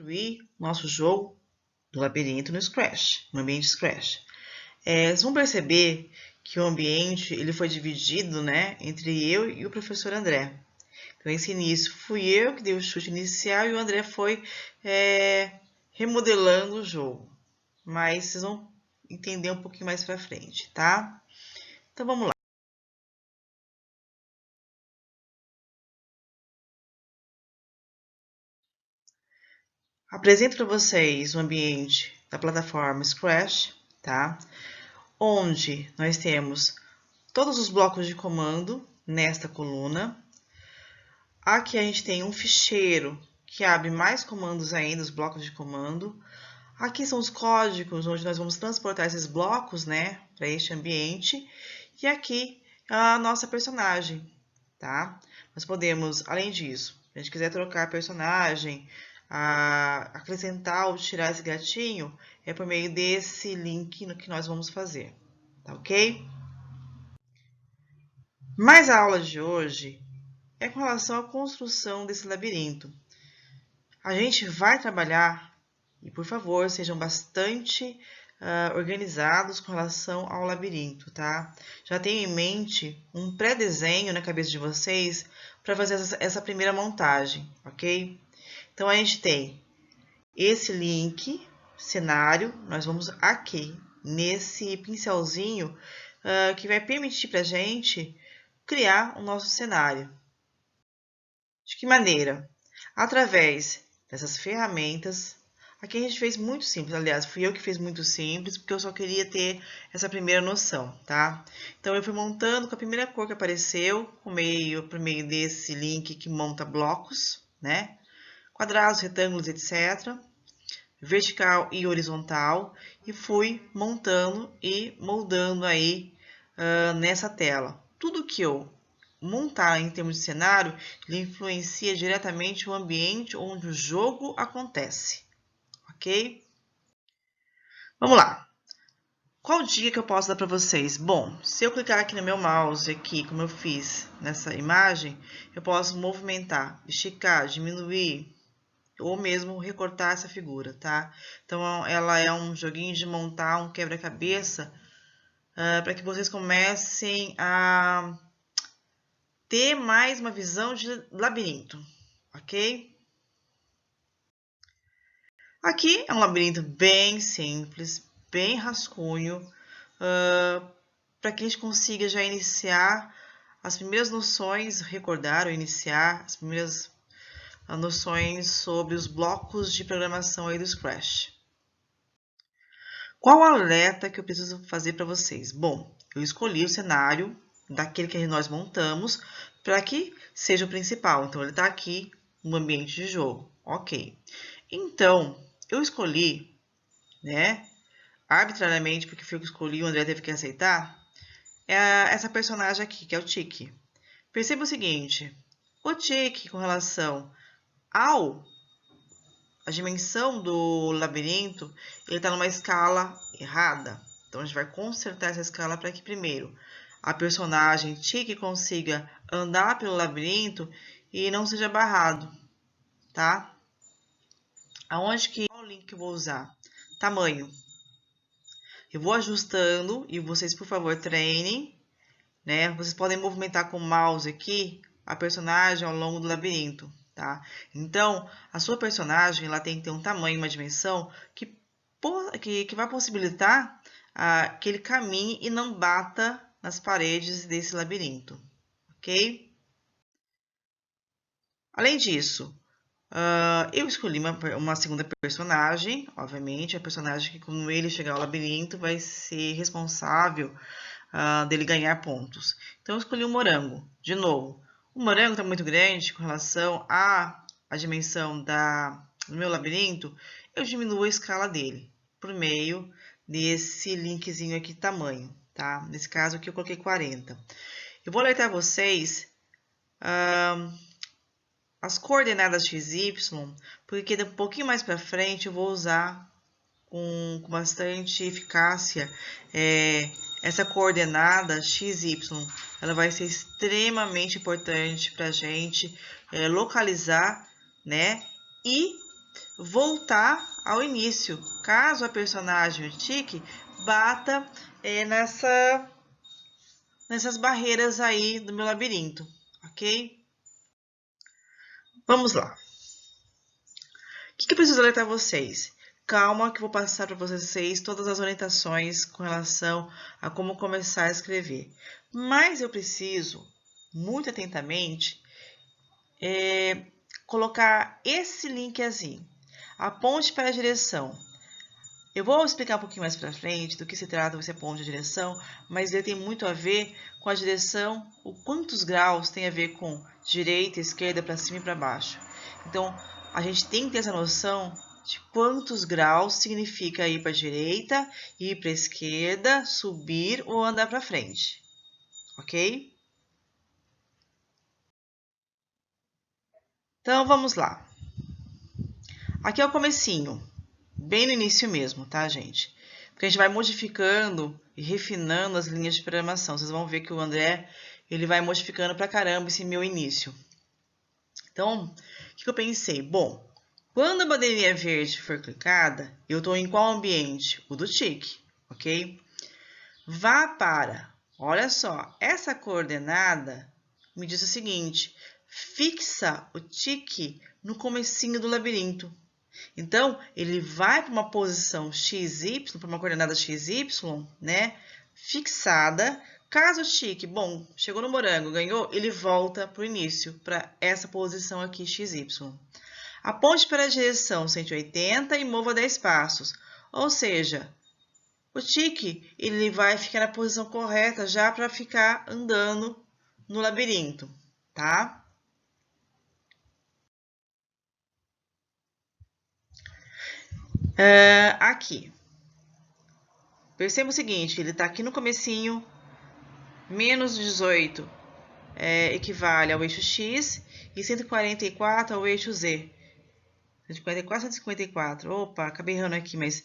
construir nosso jogo do labirinto no Scratch, no ambiente Scratch. Vocês vão perceber que o ambiente ele foi dividido, né, entre eu e o professor André. Então, esse início fui eu que dei o chute inicial e o André foi remodelando o jogo. Mas vocês vão entender um pouquinho mais para frente, tá? Então, vamos lá. Apresento para vocês o ambiente da plataforma Scratch, tá? Onde nós temos todos os blocos de comando nesta coluna. Aqui a gente tem um ficheiro que abre mais comandos ainda, os blocos de comando. Aqui são os códigos onde nós vamos transportar esses blocos, né, para este ambiente. E aqui a nossa personagem, tá? Nós podemos, além disso, se a gente quiser trocar a personagem, acrescentar ou tirar esse gatinho, é por meio desse link no que nós vamos fazer, tá ok? Mas a aula de hoje é com relação à construção desse labirinto. A gente vai trabalhar, e por favor, sejam bastante organizados com relação ao labirinto, tá? Já tenho em mente um pré-desenho na cabeça de vocês para fazer essa primeira montagem, ok? Então, a gente tem esse link, cenário, nós vamos aqui, nesse pincelzinho, que vai permitir para a gente criar o nosso cenário. De que maneira? Através dessas ferramentas. Aqui a gente fez muito simples, aliás, fui eu que fiz muito simples, porque eu só queria ter essa primeira noção, tá? Então, eu fui montando com a primeira cor que apareceu, por meio desse link que monta blocos, né? Quadrados, retângulos, etc. Vertical e horizontal, e fui montando e moldando aí nessa tela. Tudo que eu montar em termos de cenário, ele influencia diretamente o ambiente onde o jogo acontece, ok? Vamos lá. Qual dica que eu posso dar para vocês? Bom, se eu clicar aqui no meu mouse, aqui, como eu fiz nessa imagem, eu posso movimentar, esticar, diminuir, ou mesmo recortar essa figura, tá? Então, ela é um joguinho de montar um quebra-cabeça para que vocês comecem a ter mais uma visão de labirinto, ok? Aqui é um labirinto bem simples, bem rascunho, para que a gente consiga já iniciar as primeiras noções, recordar ou iniciar as primeiras noções sobre os blocos de programação aí do Scratch. Qual alerta que eu preciso fazer para vocês? Bom, eu escolhi o cenário daquele que nós montamos para que seja o principal. Então, ele está aqui no ambiente de jogo. Ok. Então, eu escolhi, né, arbitrariamente, porque foi o que escolhi, o André teve que aceitar, essa personagem aqui, que é o Tiki. Perceba o seguinte, o Tiki, com relação a dimensão do labirinto, ele está numa escala errada. Então, a gente vai consertar essa escala para que, primeiro, a personagem Tiki consiga andar pelo labirinto e não seja barrado, tá? Qual link que eu vou usar? Tamanho. Eu vou ajustando e vocês, por favor, treinem, né? Vocês podem movimentar com o mouse aqui a personagem ao longo do labirinto, tá? Então, a sua personagem ela tem que ter um tamanho, uma dimensão que vai possibilitar que ele caminhe e não bata nas paredes desse labirinto, ok? Além disso, eu escolhi uma segunda personagem, obviamente, a personagem que, quando ele chegar ao labirinto, vai ser responsável dele ganhar pontos. Então, eu escolhi o morango. De novo, o morango está muito grande com relação à dimensão do meu labirinto, eu diminuo a escala dele por meio desse linkzinho aqui, tamanho, tá? Nesse caso aqui, eu coloquei 40. Eu vou alertar vocês as coordenadas XY, porque um pouquinho mais para frente eu vou usar com bastante eficácia essa coordenada XY. Ela vai ser extremamente importante para a gente localizar, né, e voltar ao início, caso a personagem, o tique, bata nessas barreiras aí do meu labirinto, ok? Vamos lá. O que eu preciso alertar vocês? Calma que eu vou passar para vocês todas as orientações com relação a como começar a escrever. Mas eu preciso, muito atentamente, colocar esse link assim. Aponte para a direção. Eu vou explicar um pouquinho mais para frente do que se trata esse ponto de direção, mas ele tem muito a ver com a direção, o quantos graus tem a ver com direita, esquerda, para cima e para baixo. Então, a gente tem que ter essa noção de quantos graus significa ir para a direita, ir para a esquerda, subir ou andar para frente, ok? Então, vamos lá. Aqui é o comecinho, bem no início mesmo, tá, gente? Porque a gente vai modificando e refinando as linhas de programação. Vocês vão ver que o André, ele vai modificando pra caramba esse meu início. Então, o que eu pensei? Bom, quando a bandeirinha verde for clicada, eu estou em qual ambiente? O do tique, ok? Vá para, olha só, essa coordenada me diz o seguinte, fixa o tique no comecinho do labirinto. Então, ele vai para uma posição XY, para uma coordenada XY, né? Fixada. Caso o tique, bom, chegou no morango, ganhou, ele volta para o início, para essa posição aqui XY. Aponte para a direção 180 e mova 10 passos. Ou seja, o tique, ele vai ficar na posição correta já para ficar andando no labirinto, tá? Aqui. Perceba o seguinte, ele está aqui no comecinho, menos 18 equivale ao eixo X e 144 ao eixo Z. 144, 154. Opa, acabei errando aqui, mas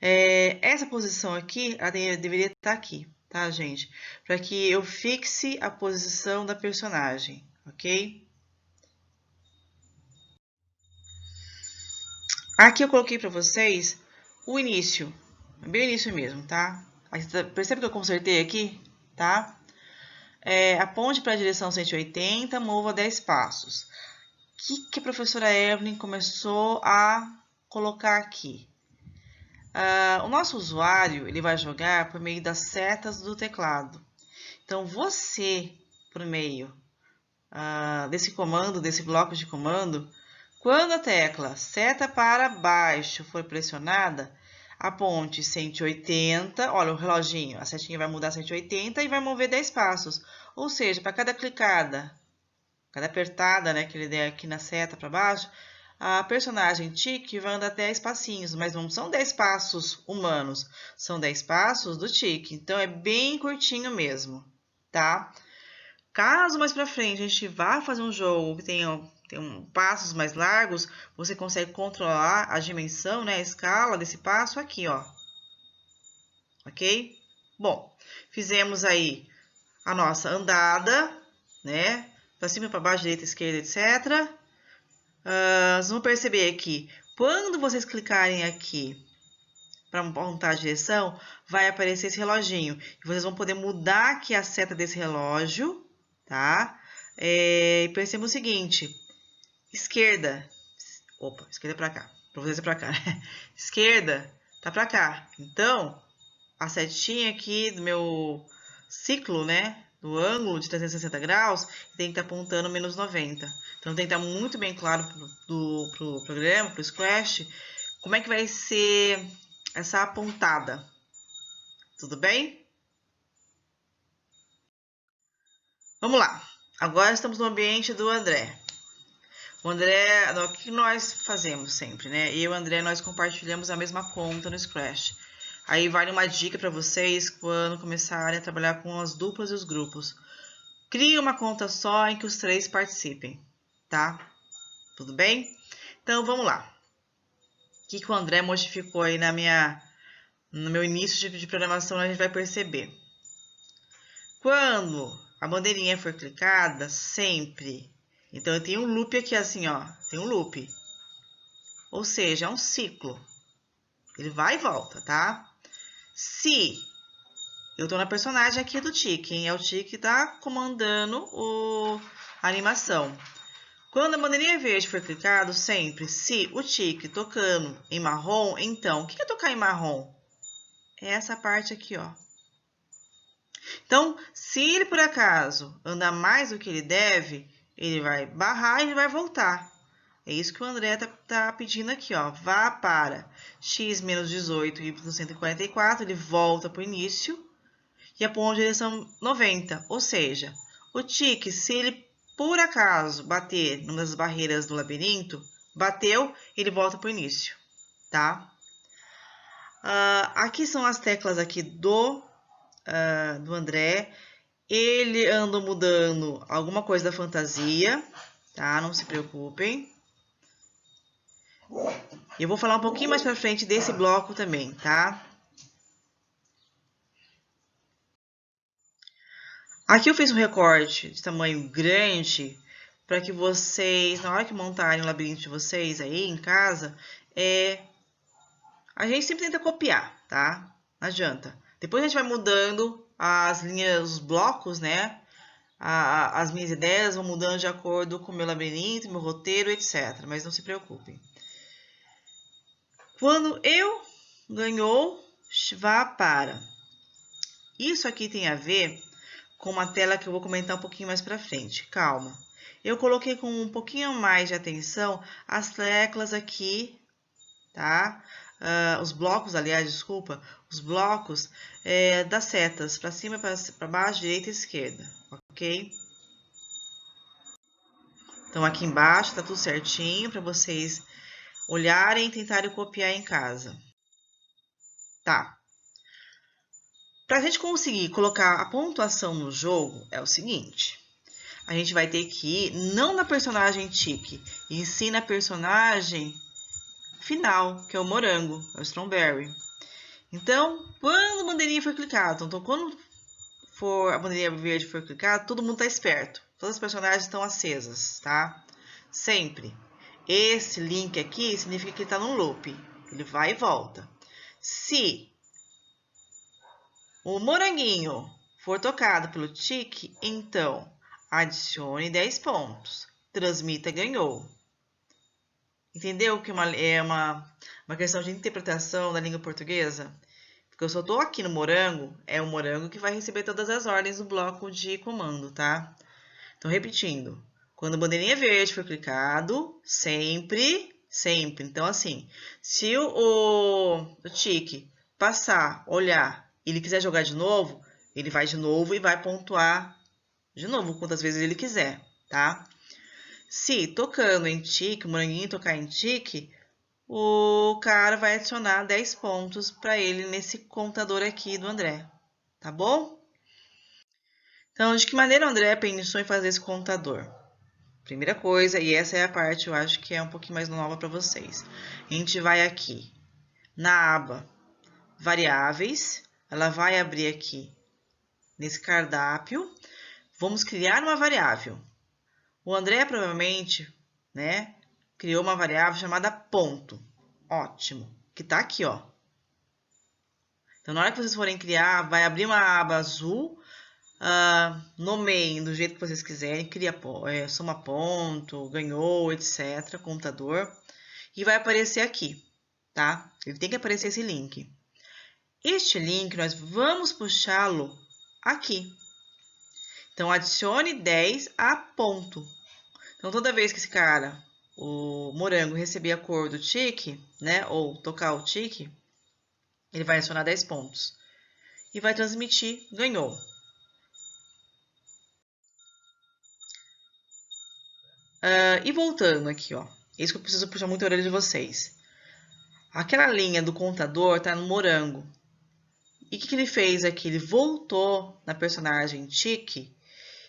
essa posição aqui, ela deveria estar aqui, tá, gente? Para que eu fixe a posição da personagem, ok? Aqui eu coloquei para vocês o início, bem o início mesmo, tá? Percebe que eu consertei aqui, tá? Aponte para a direção 180, mova 10 passos. O que a professora Evelyn começou a colocar aqui? O nosso usuário ele vai jogar por meio das setas do teclado. Então, você, por meio desse comando, desse bloco de comando, quando a tecla seta para baixo for pressionada, aponte 180, olha o reloginho, a setinha vai mudar 180 e vai mover 10 passos. Ou seja, para cada clicada, cada apertada, né, que ele der aqui na seta para baixo, a personagem tique vai andar 10 passinhos, mas não são 10 passos humanos, são 10 passos do tique. Então, é bem curtinho mesmo, tá? Caso mais para frente a gente vá fazer um jogo que tenha passos mais largos, você consegue controlar a dimensão, né, a escala desse passo aqui, ó. Ok? Bom, fizemos aí a nossa andada, né? Para cima, para baixo, direita, esquerda, etc. Vocês vão perceber que quando vocês clicarem aqui para montar a direção, vai aparecer esse reloginho. E vocês vão poder mudar aqui a seta desse relógio, tá? E perceba o seguinte, esquerda, opa, esquerda para cá, para vocês é para cá, esquerda tá para cá. Então, a setinha aqui do meu ciclo, né, do ângulo de 360 graus, tem que estar apontando menos 90. Então, tem que estar muito bem claro pro programa, pro Scratch, como é que vai ser essa apontada. Tudo bem? Vamos lá. Agora estamos no ambiente do André. O André, o que nós fazemos sempre, né? Eu e o André, nós compartilhamos a mesma conta no Scratch. Aí vale uma dica para vocês quando começarem a trabalhar com as duplas e os grupos. Crie uma conta só em que os 3 participem, tá? Tudo bem? Então, vamos lá. O que o André modificou aí no meu início de programação, a gente vai perceber. Quando a bandeirinha for clicada, sempre. Então, eu tenho um loop aqui assim, ó. Tem um loop. Ou seja, é um ciclo. Ele vai e volta, tá? Se eu tô na personagem aqui do tique, hein? É o tique que tá comandando a animação. Quando a bandeirinha verde for clicado, sempre, se o tique tocando em marrom, então, o que é tocar em marrom? É essa parte aqui, ó. Então, se ele por acaso andar mais do que ele deve, ele vai barrar e ele vai voltar. É isso que o André tá pedindo aqui, ó. Vá para x menos 18, y 144, ele volta para o início e aponta a direção 90. Ou seja, o tique, se ele por acaso bater numa das barreiras do labirinto, bateu, ele volta para o início, tá? Aqui são as teclas aqui do André. Ele anda mudando alguma coisa da fantasia, tá? Não se preocupem. Eu vou falar um pouquinho mais pra frente desse bloco também, tá? Aqui eu fiz um recorte de tamanho grande para que vocês, na hora que montarem o labirinto de vocês aí em casa, a gente sempre tenta copiar, tá? Não adianta. Depois a gente vai mudando as linhas, os blocos, né? As minhas ideias vão mudando de acordo com o meu labirinto, meu roteiro, etc. Mas não se preocupem. Quando eu ganhou, vá para. Isso aqui tem a ver com uma tela que eu vou comentar um pouquinho mais para frente. Calma. Eu coloquei com um pouquinho mais de atenção as teclas aqui, tá? Os blocos, aliás, desculpa, os blocos das setas, para cima, para baixo, direita e esquerda, ok? Então, aqui embaixo tá tudo certinho para vocês olharem e tentarem copiar em casa. Tá. Para a gente conseguir colocar a pontuação no jogo, é o seguinte. A gente vai ter que ir não na personagem tique, e sim na personagem final, que é o morango, é o strawberry. Então, quando a bandeirinha for clicada, então quando for a bandeirinha verde for clicada, todo mundo tá esperto. Todas as personagens estão acesas, tá? Sempre. Esse link aqui significa que ele tá num loop. Ele vai e volta. Se o moranguinho for tocado pelo tique, então adicione 10 pontos. Transmita ganhou. Entendeu que é uma questão de interpretação da língua portuguesa? Porque eu só tô aqui no morango, é o morango que vai receber todas as ordens do bloco de comando, tá? Então, repetindo. Quando a bandeirinha verde for clicado, sempre. Então, assim, se o tique passar, olhar, e ele quiser jogar de novo, ele vai de novo e vai pontuar de novo quantas vezes ele quiser, tá? Se tocando em tique, o moranguinho tocar em tique, o cara vai adicionar 10 pontos para ele nesse contador aqui do André, tá bom? Então, de que maneira o André pensou em fazer esse contador? Primeira coisa, e essa é a parte eu acho que é um pouquinho mais nova para vocês. A gente vai aqui na aba variáveis, ela vai abrir aqui nesse cardápio, vamos criar uma variável. O André provavelmente, né, criou uma variável chamada ponto. Ótimo, que tá aqui, ó. Então, na hora que vocês forem criar, vai abrir uma aba azul, nomeiem do jeito que vocês quiserem, cria, soma ponto, ganhou, etc, computador, e vai aparecer aqui, tá? Ele tem que aparecer esse link. Este link, nós vamos puxá-lo aqui. Então, adicione 10 a ponto. Então, toda vez que esse cara, o morango, receber a cor do tique, né, ou tocar o tique, ele vai adicionar 10 pontos. E vai transmitir, ganhou. E voltando aqui, ó. Isso que eu preciso puxar muito a orelha de vocês. Aquela linha do contador tá no morango. E o que ele fez aqui? Ele voltou na personagem tique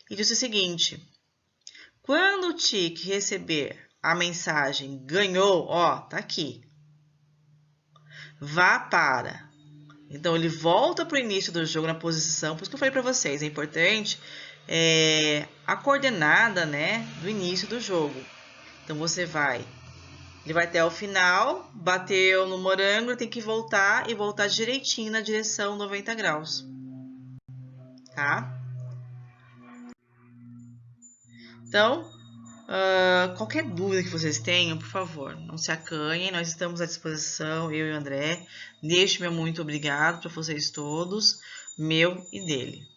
e disse o seguinte. Quando o tique receber a mensagem ganhou, ó, tá aqui. Vá para. Então, ele volta para o início do jogo na posição, por isso que eu falei para vocês, é importante a coordenada, né, do início do jogo. Então, você vai Ele vai até o final, bateu no morango, tem que voltar e voltar direitinho na direção 90 graus, tá? Então, qualquer dúvida que vocês tenham, por favor, não se acanhem, nós estamos à disposição, eu e o André. Deixe meu muito obrigado para vocês todos, meu e dele.